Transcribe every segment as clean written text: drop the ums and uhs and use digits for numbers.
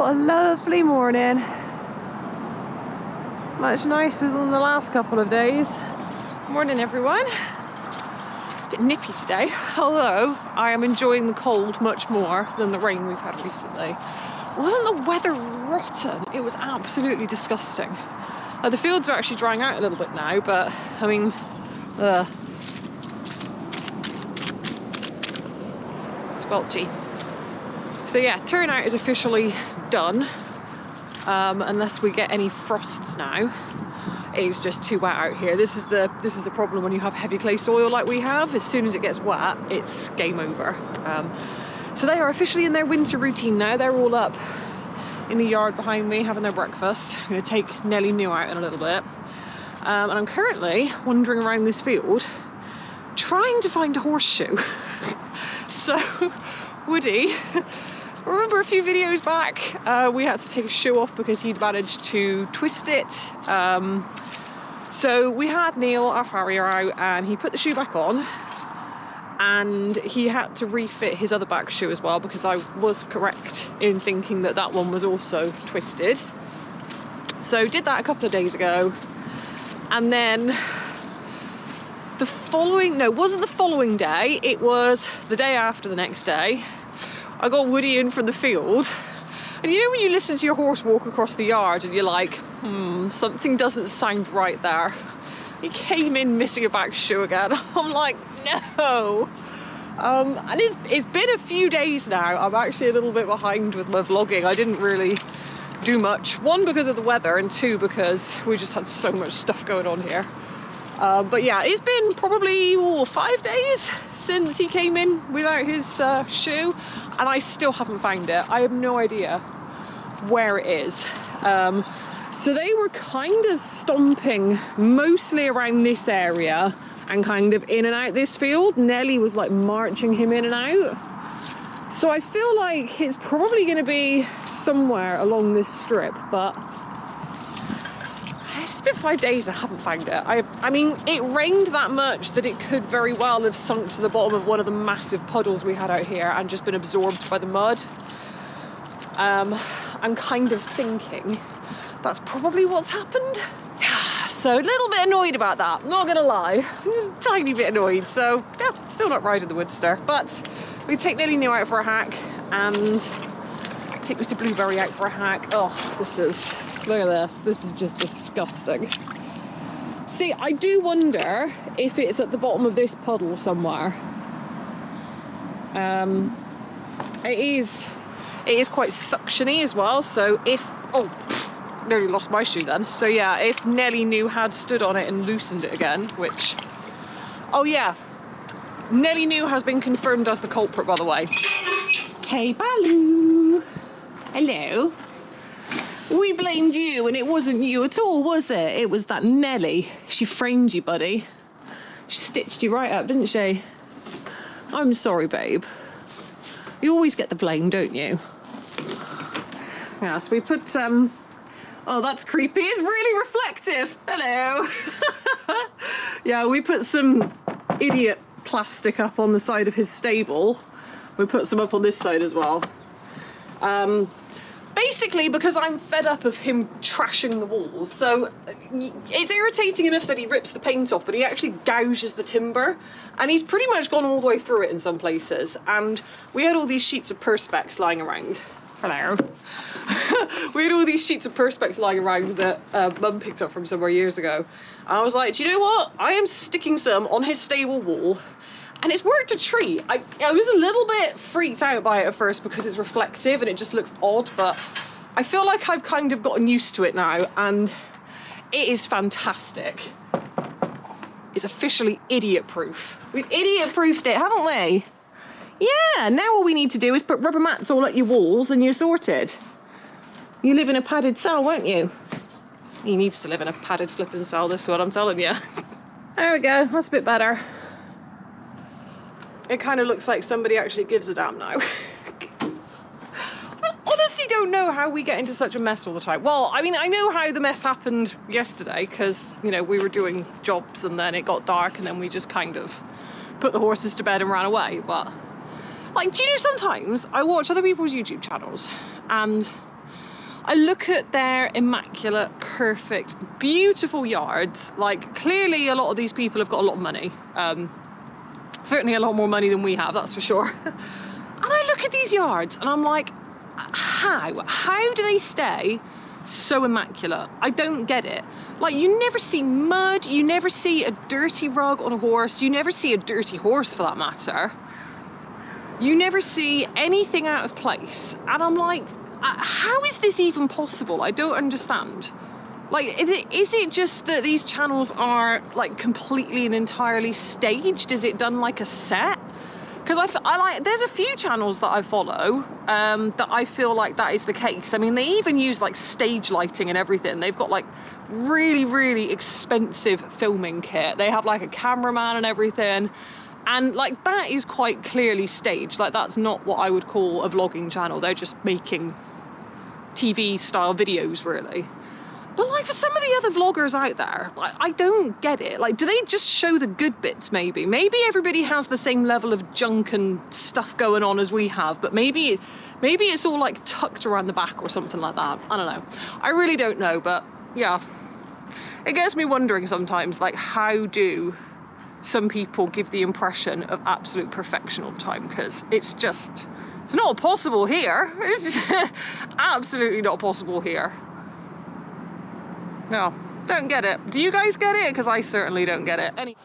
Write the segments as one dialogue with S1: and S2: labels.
S1: what a lovely morning. Much nicer than the last couple of days. Morning, everyone. It's a bit nippy today, although I am enjoying the cold much more than the rain we've had recently. Wasn't the weather rotten? It was absolutely disgusting. The fields are actually drying out a little bit now, but I mean, squelchy. So yeah, turnout is officially done. Unless we get any frosts now. It's just too wet out here. This is the problem when you have heavy clay soil like we have. As soon as it gets wet, it's game over. So they are officially in their winter routine now. They're all up in the yard behind me having their breakfast. I'm going to take Nelly New out in a little bit. And I'm currently wandering around this field trying to find a horseshoe. So Woody, remember a few videos back, we had to take a shoe off because he'd managed to twist it. So we had Neil, our farrier, out, and he put the shoe back on, and he had to refit his other back shoe as well, because I was correct in thinking that that one was also twisted. So did that a couple of days ago, and then the following, no, it wasn't the following day, it was the day after the next day, I got Woody in from the field, and you know when you listen to your horse walk across the yard and you're like, something doesn't sound right there. He came in missing a back shoe again. I'm like, no. And it's been a few days now. I'm actually a little bit behind with my vlogging. I didn't really do much. One, because of the weather, and two, because we just had so much stuff going on here. But yeah, it's been probably 5 days since he came in without his shoe, and I still haven't found it. I have no idea where it is. So they were kind of stomping mostly around this area and kind of in and out this field. Nelly was like marching him in and out. So I feel like it's probably going to be somewhere along this strip, but it's been 5 days and I haven't found it. I mean, it rained that much that it could very well have sunk to the bottom of one of the massive puddles we had out here and just been absorbed by the mud. I'm kind of thinking that's probably what's happened. Yeah, so a little bit annoyed about that, not gonna lie. Just a tiny bit annoyed. So yeah, still not riding the Woodster, but we take Nelly New out for a hack and take Mr. Blueberry out for a hack. Oh, look at this is just disgusting. See, I do wonder if it's at the bottom of this puddle somewhere. It is quite suctiony as well, so if, nearly lost my shoe then. So yeah, if Nelly New had stood on it and loosened it again, which, oh yeah, Nelly New has been confirmed as the culprit, by the way. Hey, Baloo. Hello. We blamed you and it wasn't you at all, was it? It was that Nelly. She framed you, buddy. She stitched you right up, didn't she? I'm sorry, babe. You always get the blame, don't you? Yeah, so we put, oh, that's creepy. It's really reflective. Hello. Yeah, we put some idiot plastic up on the side of his stable. We put some up on this side as well. Basically because I'm fed up of him trashing the walls. So it's irritating enough that he rips the paint off, but he actually gouges the timber, and he's pretty much gone all the way through it in some places. And we had all these sheets of perspex lying around. Hello. We had all these sheets of perspex lying around that Mum picked up from somewhere years ago. And I was like, do you know what? I am sticking some on his stable wall. And it's worked a treat. I was a little bit freaked out by it at first because it's reflective and it just looks odd, but I feel like I've kind of gotten used to it now, and it is fantastic. It's officially idiot-proof. We've idiot-proofed it, haven't we? Yeah, now all we need to do is put rubber mats all at your walls and you're sorted. You live in a padded cell, won't you? He needs to live in a padded flipping cell, this is what I'm telling you. There we go, that's a bit better. It kind of looks like somebody actually gives a damn now. I honestly don't know how we get into such a mess all the time. Well, I mean, I know how the mess happened yesterday because, you know, we were doing jobs and then it got dark and then we just kind of put the horses to bed and ran away. But, like, do you know, sometimes I watch other people's YouTube channels and I look at their immaculate, perfect, beautiful yards. Like, clearly a lot of these people have got a lot of money. Certainly a lot more money than we have, that's for sure. And I look at these yards and I'm like, how do they stay so immaculate? I don't get it. Like, you never see mud, you never see a dirty rug on a horse, you never see a dirty horse for that matter. You never see anything out of place. And I'm like, how is this even possible? I don't understand. Like, is it just that these channels are like completely and entirely staged? Is it done like a set? Because I like, there's a few channels that I follow that I feel like that is the case. I mean, they even use like stage lighting and everything. They've got like really, really expensive filming kit. They have like a cameraman and everything. And like, that is quite clearly staged. Like, that's not what I would call a vlogging channel. They're just making TV style videos, really. But like, for some of the other vloggers out there, like, I don't get it. Like, do they just show the good bits maybe? Maybe everybody has the same level of junk and stuff going on as we have, but maybe it's all like tucked around the back or something like that. I don't know. I really don't know, but yeah. It gets me wondering sometimes, like, how do some people give the impression of absolute perfection all the time? Because it's not possible here. It's just absolutely not possible here. No, don't get it. Do you guys get it? Because I certainly don't get it.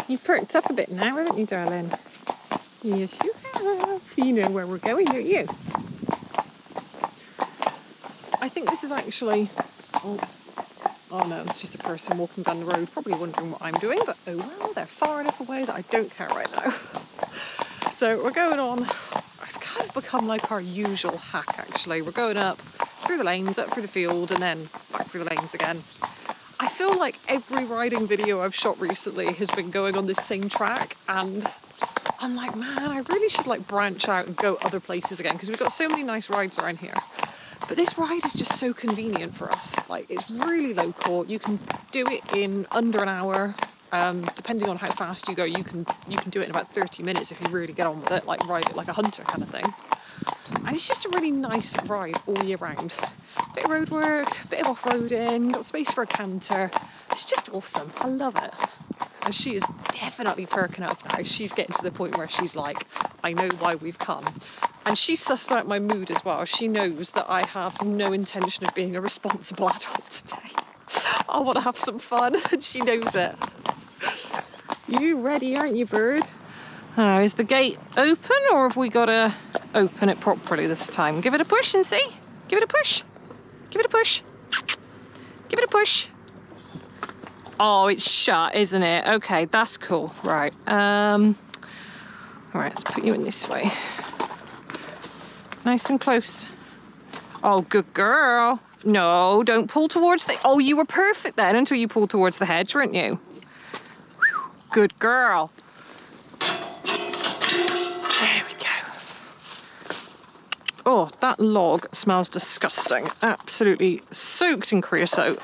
S1: You've perked up a bit now, haven't you, darling? Yes, you have. You know where we're going, don't you? I think this is actually... Oh no, it's just a person walking down the road, probably wondering what I'm doing, but oh well, they're far enough away that I don't care right now. So we're going on. It's kind of become like our usual hack, actually. We're going up through the lanes, up through the field, and then back through the lanes again. I feel like every riding video I've shot recently has been going on this same track, and I'm like, man, I really should like branch out and go other places again, because we've got so many nice rides around here. But this ride is just so convenient for us. Like, it's really local. You can do it in under an hour. Depending on how fast you go, you can do it in about 30 minutes if you really get on with it, like ride it like a hunter kind of thing. And it's just a really nice ride all year round. Bit of road work, bit of off-roading, got space for a canter. It's just awesome. I love it. And she is definitely perking up now. She's getting to the point where she's like, I know why we've come. And she sussed out my mood as well. She knows that I have no intention of being a responsible adult today. I want to have some fun, and she knows it. You ready, aren't you, bird? Is the gate open, or have we got to open it properly this time? Give it a push and see. Give it a push. Give it a push. Give it a push. Oh, it's shut, isn't it? Okay, that's cool. Right. All right, let's put you in this way. Nice and close. Oh, good girl. No, don't pull towards the... Oh, you were perfect then until you pulled towards the hedge, weren't you? Good girl. There we go. Oh, that log smells disgusting. Absolutely soaked in creosote.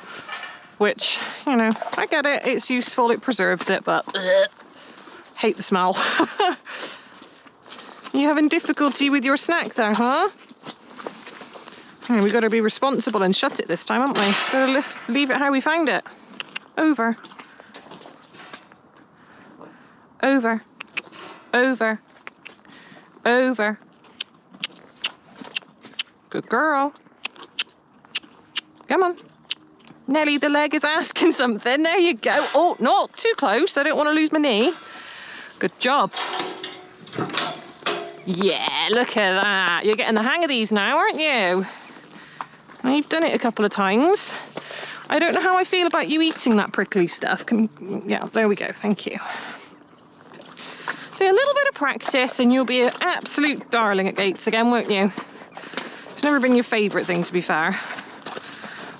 S1: Which, you know, I get it. It's useful. It preserves it, but... hate the smell. You having difficulty with your snack there, huh? Yeah, we got to be responsible and shut it this time, haven't we? Got to leave it how we found it. Over. Over. Over. Over. Good girl. Come on. Nelly, the leg is asking something. There you go. Oh, not too close. I don't want to lose my knee. Good job. Yeah, look at that. You're getting the hang of these now, aren't you? Well, you've done it a couple of times. I don't know how I feel about you eating that prickly stuff. Yeah, there we go. Thank you. So a little bit of practice and you'll be an absolute darling at gates again, won't you? It's never been your favourite thing, to be fair.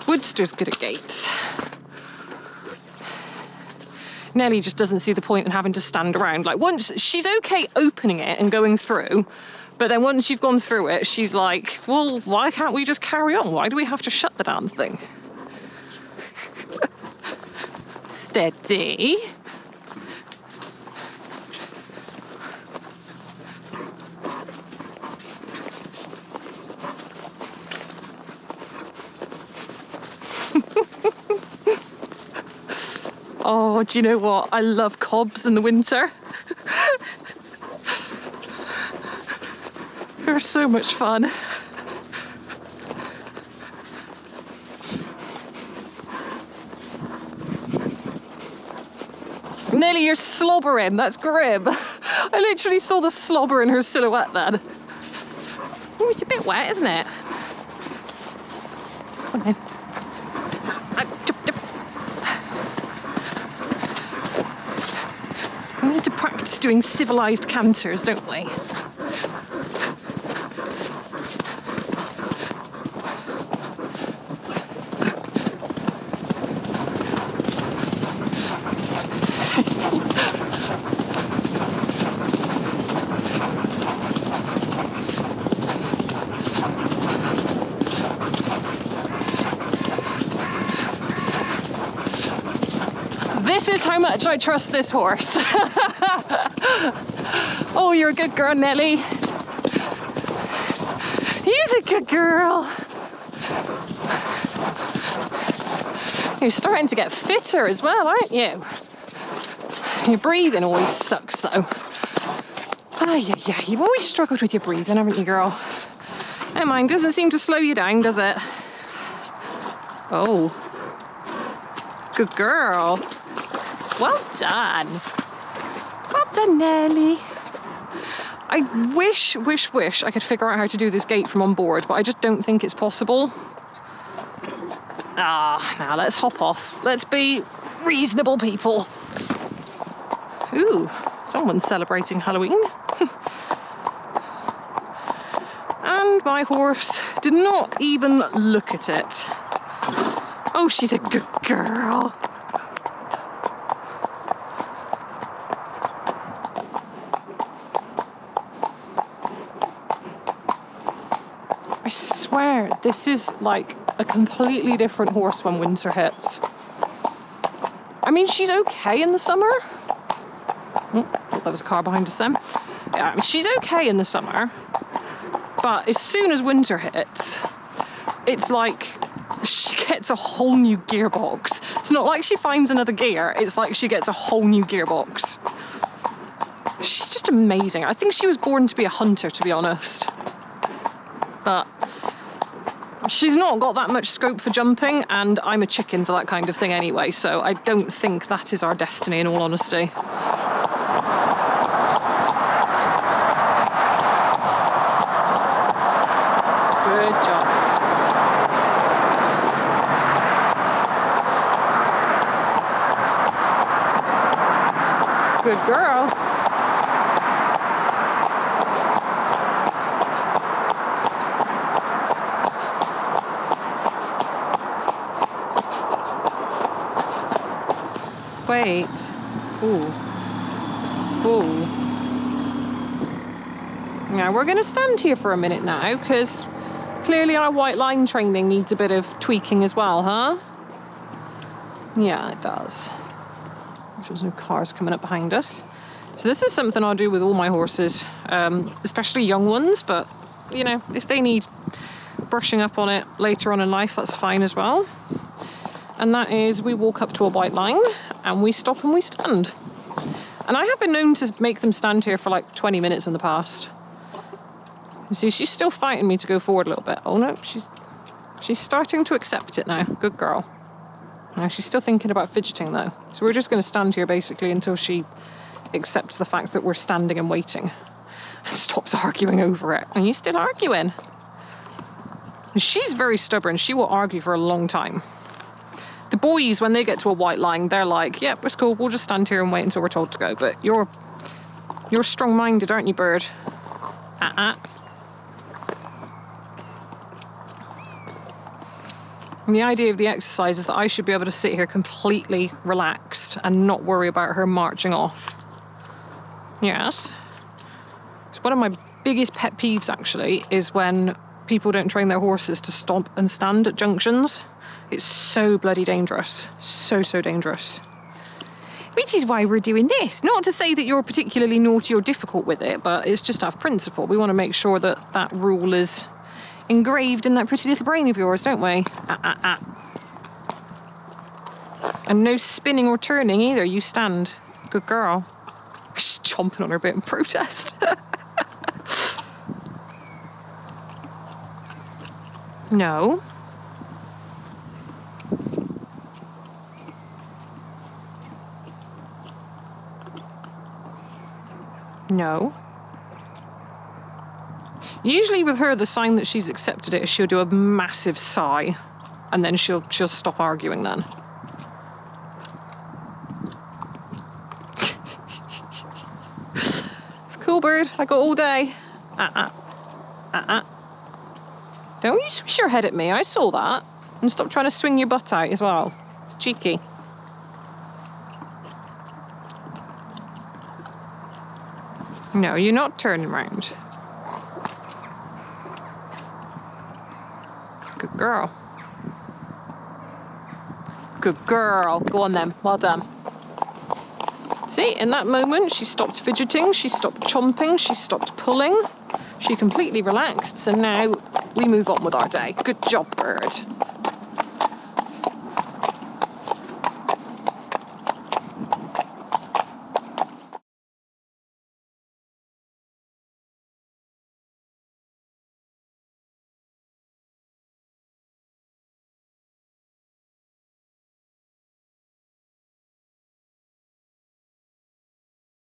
S1: Woodster's good at gates. Nelly just doesn't see the point in having to stand around. Like, once she's okay opening it and going through, but then once you've gone through it, she's like, well, why can't we just carry on? Why do we have to shut the damn thing? steady. Oh, do you know what? I love cobs in the winter. They're so much fun. Nelly, you're slobbering. That's grim. I literally saw the slobber in her silhouette then. Oh, it's a bit wet, isn't it? Come on. We need to practice doing civilised canters, don't we? This is how much I trust this horse. Oh, you're a good girl, Nelly. He's a good girl. You're starting to get fitter as well, aren't you? Your breathing always sucks, though. Yeah, you've always struggled with your breathing, haven't you, girl? Never mind, doesn't seem to slow you down, does it? Oh. Good girl. Well done. Well done, Nelly. I wish I could figure out how to do this gate from on board, but I just don't think it's possible. Now let's hop off. Let's be reasonable people. Ooh, someone's celebrating Halloween. And my horse did not even look at it. Oh, she's a good girl. I swear, this is like a completely different horse when winter hits. I mean, she's okay in the summer. Oh, thought there was a car behind us then. Yeah, I mean, she's okay in the summer. But as soon as winter hits, it's like she gets a whole new gearbox. It's not like she finds another gear, it's like she gets a whole new gearbox. She's just amazing. I think she was born to be a hunter, to be honest. But she's not got that much scope for jumping, and I'm a chicken for that kind of thing anyway, so I don't think that is our destiny, in all honesty. Good job. Good girl. Wait. Ooh. Ooh. Now we're going to stand here for a minute now, because clearly our white line training needs a bit of tweaking as well, huh? Yeah, it does. There's no cars coming up behind us. So this is something I'll do with all my horses, especially young ones, but, you know, if they need brushing up on it later on in life, that's fine as well. And that is, we walk up to a white line and we stop and we stand. And I have been known to make them stand here for like 20 minutes in the past. You see, she's still fighting me to go forward a little bit. Oh no, she's starting to accept it now. Good girl. Now she's still thinking about fidgeting though. So we're just going to stand here basically until she accepts the fact that we're standing and waiting and stops arguing over it. And you're still arguing. And she's very stubborn. She will argue for a long time. The boys, when they get to a white line, they're like, yep, it's cool, we'll just stand here and wait until we're told to go. But you're strong-minded, aren't you, bird? And the idea of the exercise is that I should be able to sit here completely relaxed and not worry about her marching off. Yes. So one of my biggest pet peeves, actually, is when people don't train their horses to stop and stand at junctions. It's so bloody dangerous. So dangerous. Which is why we're doing this. Not to say that you're particularly naughty or difficult with it, but it's just out of principle. We want to make sure that that rule is engraved in that pretty little brain of yours, don't we? And no spinning or turning either. You stand. Good girl. She's chomping on her bit in protest. No. No. Usually with her, the sign that she's accepted it is she'll do a massive sigh, and then she'll stop arguing then. It's cool, bird. I got all day. Don't you swish your head at me. I saw that. And stop trying to swing your butt out as well. It's cheeky. No, you're not turning around. Good girl. Good girl. Go on then. Well done. See, in that moment, she stopped fidgeting, she stopped chomping, she stopped pulling. She completely relaxed. So now we move on with our day. Good job, bird.